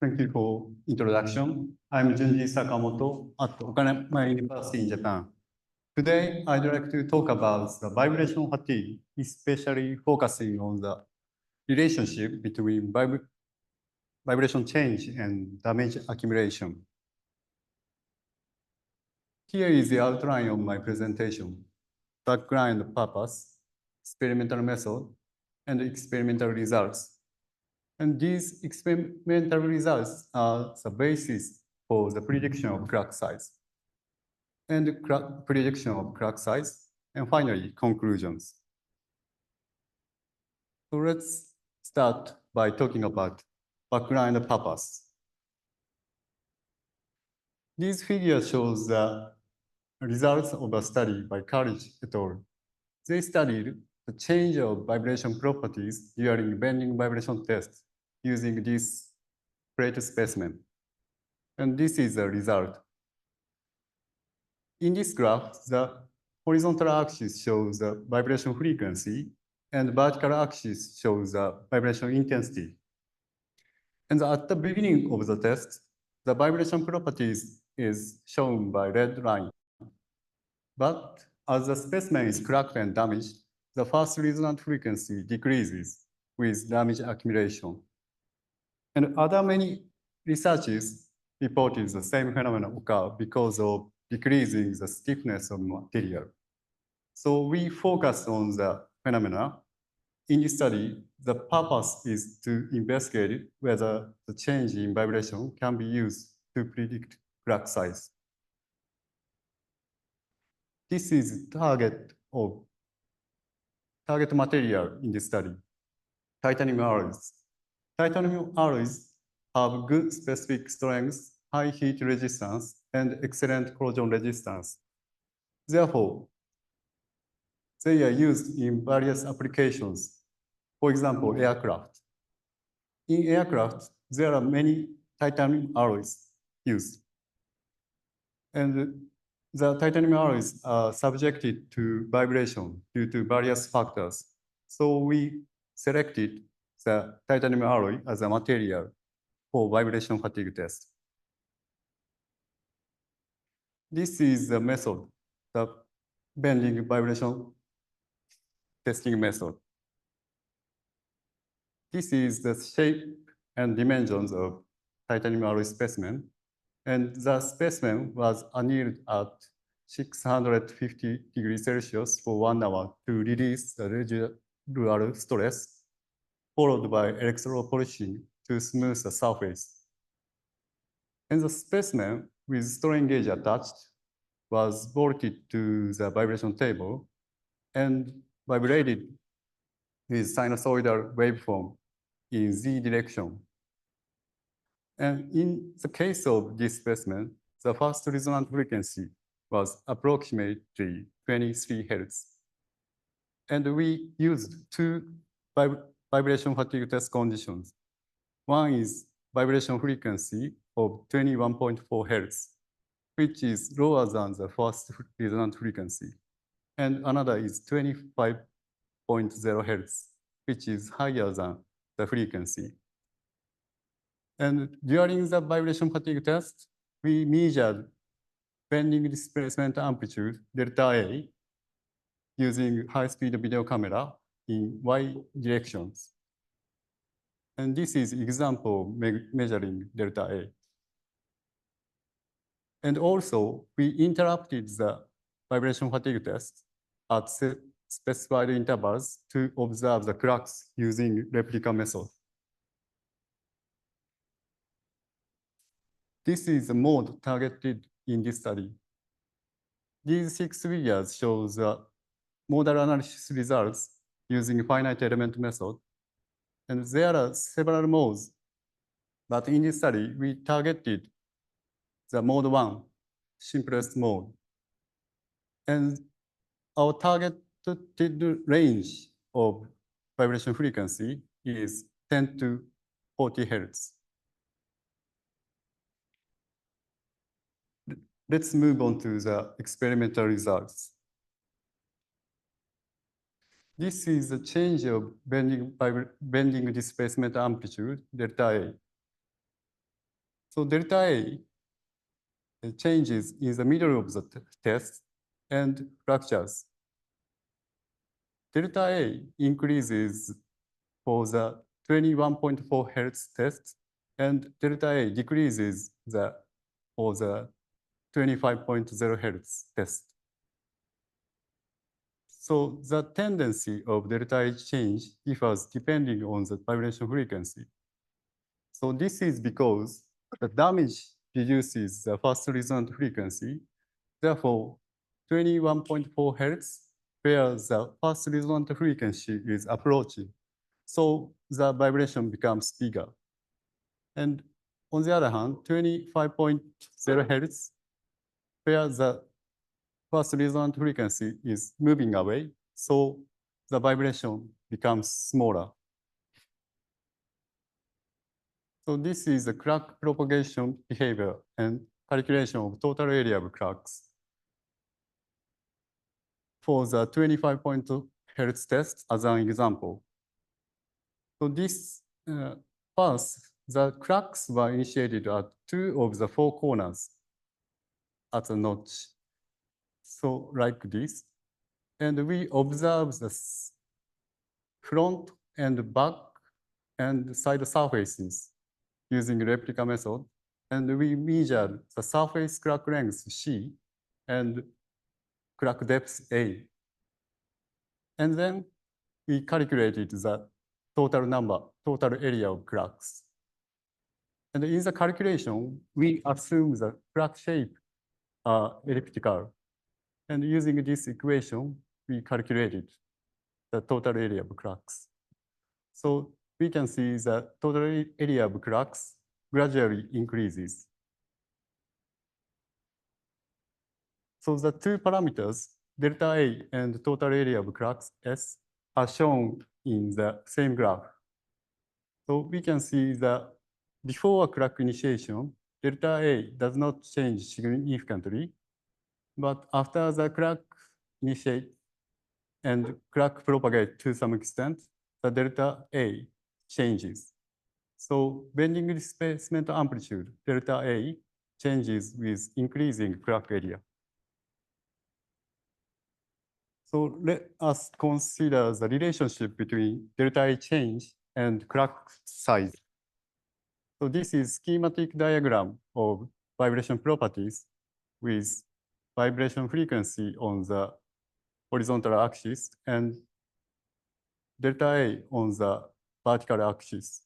Thank you for introduction. I'm Junji Sakamoto at Okanama University in Japan. Today, I'd like to talk about the vibration fatigue, especially focusing on the relationship between vibration change and damage accumulation. Here is the outline of my presentation: background purpose, experimental method, and experimental results. And these experimental results are the basis for the prediction of crack size, and prediction of crack size, and finally, conclusions. So let's start by talking about background purpose. These figures show the results of a study by Courage et al. They studied the change of vibration properties during bending vibration tests using this plate specimen. And this is the result. In this graph, the horizontal axis shows the vibration frequency, and the vertical axis shows the vibration intensity. And at the beginning of the test, the vibration properties is shown by red line. But as the specimen is cracked and damaged, the first resonant frequency decreases with damage accumulation. And other many researches reported the same phenomenon occur because of decreasing the stiffness of material. So we focus on the phenomena. In this study, the purpose is to investigate whether the change in vibration can be used to predict crack size. This is target material in this study, titanium alloys. Titanium alloys have good specific strength, high heat resistance, and excellent corrosion resistance. Therefore, they are used in various applications. For example, aircraft. In aircraft, there are many titanium alloys used. And the titanium alloys are subjected to vibration due to various factors. So we selected the titanium alloy as a material for vibration fatigue test. This is the method, the bending vibration testing method. This is the shape and dimensions of titanium alloy specimen. And the specimen was annealed at 650 degrees Celsius for 1 hour to release the residual stress, followed by electropolishing to smooth the surface. And the specimen with strain gauge attached was bolted to the vibration table and vibrated with sinusoidal waveform in Z direction. And in the case of this specimen, the first resonant frequency was approximately 23 Hz. And we used two vibration fatigue test conditions. One is vibration frequency of 21.4 Hz, which is lower than the first resonant frequency. And another is 25.0 Hz, which is higher than the frequency. And during the vibration fatigue test, we measured bending displacement amplitude, delta A, using high-speed video camera in Y directions. And this is example measuring delta A. And also, we interrupted the vibration fatigue test at specified intervals to observe the cracks using replica method. This is the mode targeted in this study. These 6 figures show the modal analysis results using finite element method. And there are several modes, but in this study, we targeted the mode 1, simplest mode. And our targeted range of vibration frequency is 10 to 40 Hz. Let's move on to the experimental results. This is the change of bending displacement amplitude, delta A. So delta A changes in the middle of the test and fractures. Delta A increases for the 21.4 Hertz test, and delta A decreases for the 25.0 Hertz test. So the tendency of delta A change differs depending on the vibration frequency. So this is because the damage reduces the first resonant frequency. Therefore, 21.4 Hertz, where the first resonant frequency is approaching. So the vibration becomes bigger. And on the other hand, 25.0 Hertz, where the first resonant frequency is moving away, so the vibration becomes smaller. So this is the crack propagation behavior and calculation of total area of cracks. For the 25.0 Hertz test as an example. So this first, the cracks were initiated at 2 of the 4 corners at the notch. So like this. And we observe the front and back and side surfaces using replica method. And we measure the surface crack length C and crack depth A. And then we calculated the total area of cracks. And in the calculation, we assume the crack shape are elliptical. And using this equation, we calculated the total area of cracks. So we can see the total area of cracks gradually increases. So the two parameters, delta A and total area of cracks S, are shown in the same graph. So we can see that before a crack initiation, delta A does not change significantly, but after the crack initiate and crack propagate to some extent, the delta A changes. So bending displacement amplitude, delta A, changes with increasing crack area. So let us consider the relationship between delta A change and crack size. So this is schematic diagram of vibration properties with vibration frequency on the horizontal axis and delta A on the vertical axis.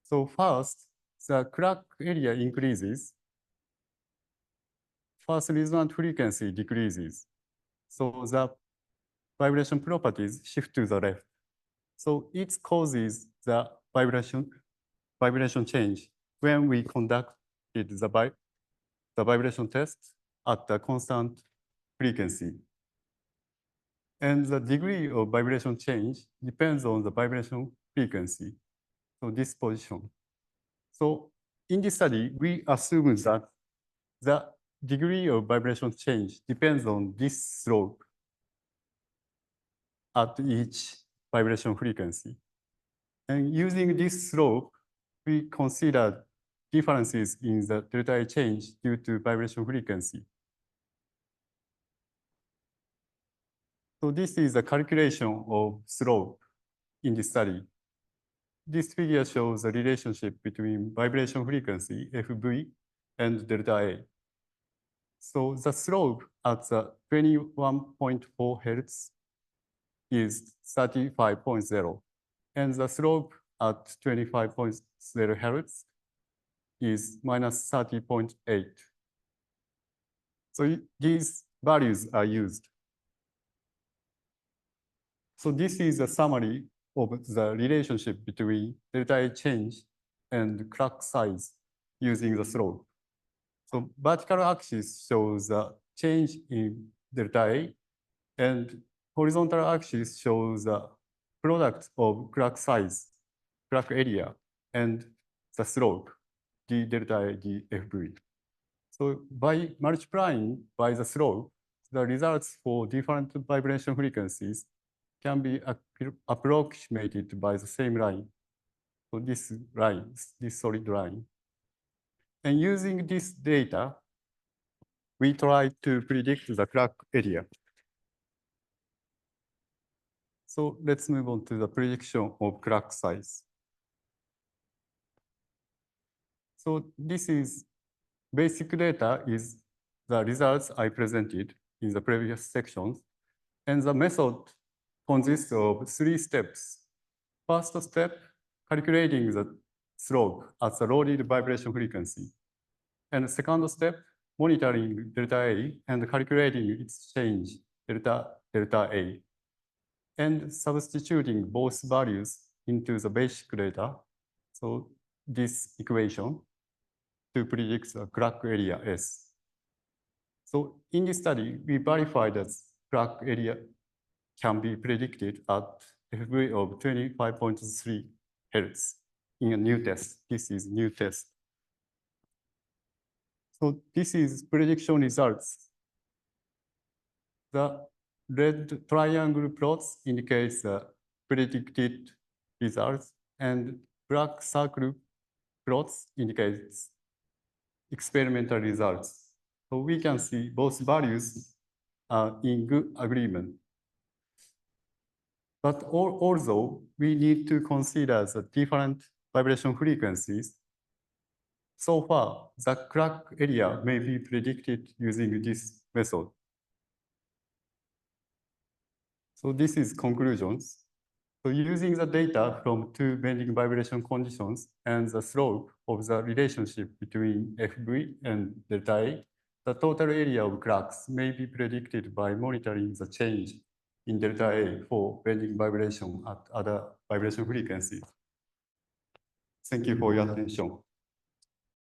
So first, the crack area increases, first resonant frequency decreases. So the vibration properties shift to the left. So it causes the vibration change when we conducted the vibration test at the constant frequency. And the degree of vibration change depends on the vibration frequency. So this position. So in this study, we assume that the degree of vibration change depends on this slope at each vibration frequency. And using this slope, we consider differences in the delta A change due to vibration frequency. So this is a calculation of slope in this study. This figure shows the relationship between vibration frequency, FV, and delta A. So the slope at the 21.4 Hertz is 35.0, and the slope at 25.0 Hertz is minus 30.8. So these values are used. So this is a summary of the relationship between delta A change and crack size using the slope. So vertical axis shows the change in delta A, and horizontal axis shows the product of crack size, crack area, and the slope, d delta A, d FV. So by multiplying by the slope, the results for different vibration frequencies can be approximated by the same line. So this line, this solid line. And using this data, we try to predict the crack area. So let's move on to the prediction of crack size. So this is basic data is the results I presented in the previous sections. And the method consists of 3 steps. First step, calculating the slope at the loaded vibration frequency. And the second step, monitoring delta A and calculating its change, delta A. And substituting both values into the basic data. So this equation to predict the crack area S. So in this study, we verified that crack area can be predicted at FV of 25.3 Hertz in a new test. This is new test. So this is prediction results. The red triangle plots indicates the predicted results, and black circle plots indicates experimental results. So we can see both values are in good agreement. But although we need to consider the different vibration frequencies, so far the crack area may be predicted using this method. So this is conclusions. So using the data from 2 bending vibration conditions and the slope of the relationship between FV and delta A, the total area of cracks may be predicted by monitoring the change in delta A for bending vibration at other vibration frequencies. Thank you for your attention.